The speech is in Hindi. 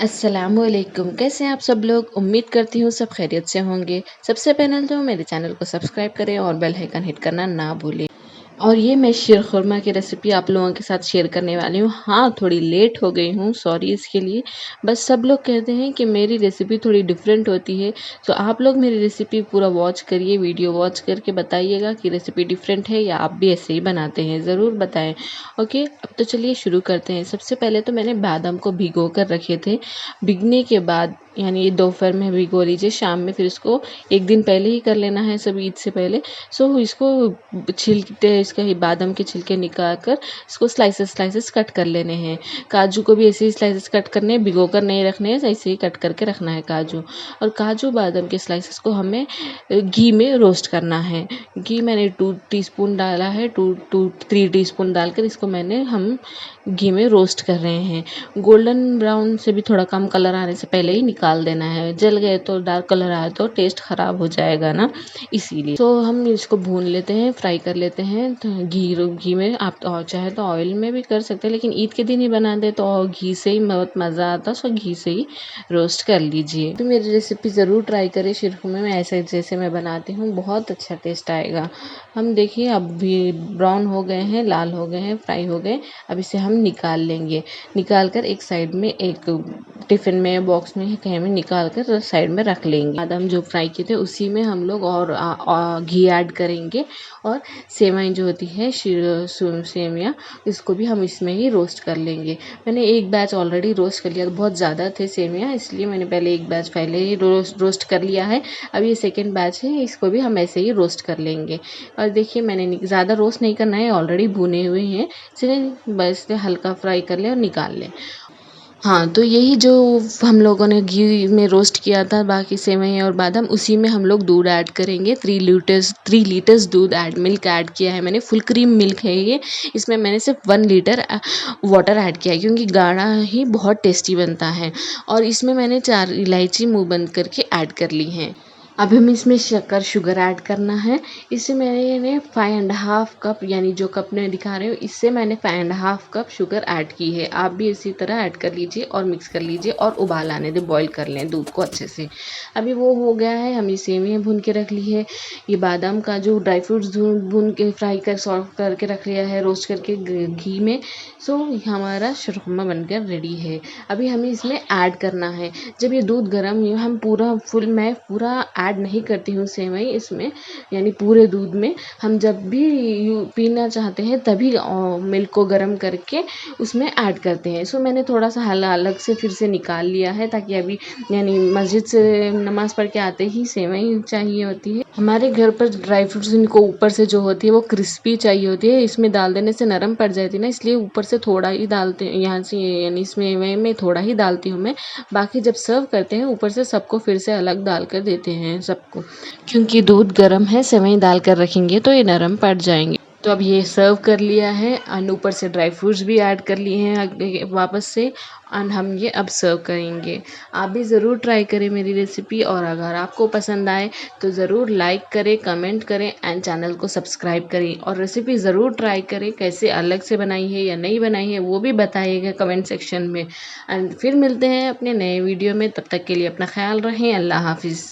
अस्सलामु अलैकुम। कैसे हैं आप सब लोग? उम्मीद करती हूँ सब खैरियत से होंगे। सबसे पहले तो मेरे चैनल को सब्सक्राइब करें और बेल आइकन हिट करना ना भूलें। और ये मैं शीर खुरमा की रेसिपी आप लोगों के साथ शेयर करने वाली हूँ। हाँ, थोड़ी लेट हो गई हूँ, सॉरी इसके लिए। बस सब लोग कहते हैं कि मेरी रेसिपी थोड़ी डिफरेंट होती है, तो आप लोग मेरी रेसिपी पूरा वॉच करिए, वीडियो वॉच करके बताइएगा कि रेसिपी डिफरेंट है या आप भी ऐसे ही बनाते हैं, ज़रूर बताएं। ओके, अब तो चलिए शुरू करते हैं। सबसे पहले तो मैंने बादाम को भिगो कर रखे थे। भिगने के बाद यानी दोपहर में भिगो लीजिए, शाम में फिर इसको एक दिन पहले ही कर लेना है, सब ईद से पहले। सो इसको छिलके इसका ही बादाम के छिलके निकाल कर इसको स्लाइसेस कट कर लेने हैं। काजू को भी ऐसे ही स्लाइसेस कट करने हैं, भिगो कर नहीं रखने हैं, ऐसे ही कट करके रखना है काजू। और काजू बादाम के स्लाइसेस को हमें घी में रोस्ट करना है। घी मैंने 2 टीस्पून डाला है, 3 टीस्पून डालकर इसको हम घी में रोस्ट कर रहे हैं। गोल्डन ब्राउन से भी थोड़ा कम कलर आने से पहले ही निकाल देना है। जल गए तो डार्क कलर आए तो टेस्ट ख़राब हो जाएगा ना, इसीलिए। तो हम इसको भून लेते हैं, फ्राई कर लेते हैं। तो घी में आप चाहे तो ऑयल में भी कर सकते हैं, लेकिन ईद के दिन ही बना दे तो घी से ही बहुत मज़ा आता है। सो घी से ही रोस्ट कर लीजिए। तो मेरी रेसिपी ज़रूर ट्राई करें शीर खुरमे में, ऐसे जैसे मैं बनाती हूँ, बहुत अच्छा टेस्ट आएगा। हम देखिए अब भी ब्राउन हो गए हैं, लाल हो गए हैं, फ्राई हो गए। अब इसे हम निकाल लेंगे। निकाल कर एक साइड में, एक टिफ़िन में, बॉक्स में कहीं में निकाल कर साइड में रख लेंगे। बादाम जो फ्राई किए थे उसी में हम लोग और घी ऐड करेंगे। और सेवई जो होती है सेवइयाँ, इसको भी हम इसमें ही रोस्ट कर लेंगे। मैंने एक बैच ऑलरेडी रोस्ट कर लिया, बहुत ज़्यादा थे सेवइयाँ, इसलिए मैंने पहले एक बैच पहले ही रोस्ट कर लिया है। अब ये सेकेंड बैच है, इसको भी हम ऐसे ही रोस्ट कर लेंगे। और देखिए मैंने ज़्यादा रोस्ट नहीं करना है, ऑलरेडी भुने हुए हैं, इसलिए बस हल्का फ्राई कर लें और निकाल लें। हाँ, तो यही जो हम लोगों ने घी में रोस्ट किया था बाकी सेवई और बादाम, उसी में हम लोग दूध ऐड करेंगे। 3 लीटर्स दूध मिल्क ऐड किया है मैंने, फुल क्रीम मिल्क है ये। इसमें मैंने सिर्फ 1 लीटर वाटर ऐड किया है, क्योंकि गाढ़ा ही बहुत टेस्टी बनता है। और इसमें मैंने 4 इलायची मुँह बंद करके ऐड कर ली हैं। अब हमें इसमें शुगर ऐड करना है। इसे मैंने 5.5 कप, यानी जो कप में दिखा रही हूँ, इससे मैंने 5.5 कप शुगर ऐड की है। आप भी इसी तरह ऐड कर लीजिए और मिक्स कर लीजिए और उबाल आने दें, बॉईल कर लें दूध को अच्छे से। अभी वो हो गया है, हमने सेवइयाँ भून के रख ली है। ये बादाम काजू ड्राई फ्रूट्स भून के फ्राई कर सॉफ्ट करके रख लिया है, रोस्ट करके घी में। सो हमारा खुरमा बनकर रेडी है। अभी हमें इसमें ऐड करना है। जब ये दूध गर्म हो, हम मैं पूरा ऐड नहीं करती हूँ सेवई इसमें, यानी पूरे दूध में। हम जब भी पीना चाहते हैं तभी मिल्क को गर्म करके उसमें ऐड करते हैं। सो मैंने थोड़ा सा अलग से फिर से निकाल लिया है, ताकि अभी यानी मस्जिद से नमाज़ पढ़ के आते ही सेवई चाहिए होती है। हमारे घर पर ड्राई फ्रूट्स इनको ऊपर से जो होती है वो क्रिस्पी चाहिए होती है, इसमें डाल देने से नरम पड़ जाती है ना, इसलिए ऊपर से थोड़ा ही डालते हैं यहाँ से, यानी इसमें मैं थोड़ा ही डालती हूँ मैं। बाकी जब सर्व करते हैं ऊपर से सबको फिर से अलग डाल कर देते हैं सबको, क्योंकि दूध गर्म है, सेवई डाल कर रखेंगे तो ये नरम पड़ जाएंगे। तो अब ये सर्व कर लिया है और ऊपर से ड्राई फ्रूट्स भी ऐड कर लिए हैं वापस से, और हम ये अब सर्व करेंगे। आप भी ज़रूर ट्राई करें मेरी रेसिपी, और अगर आपको पसंद आए तो ज़रूर लाइक करें, कमेंट करें एंड चैनल को सब्सक्राइब करें। और रेसिपी ज़रूर ट्राई करें, कैसे अलग से बनाई है या नहीं बनाई है वो भी बताइएगा कमेंट सेक्शन में। एंड फिर मिलते हैं अपने नए वीडियो में, तब तक के लिए अपना ख्याल रखें। अल्लाह हाफिज़।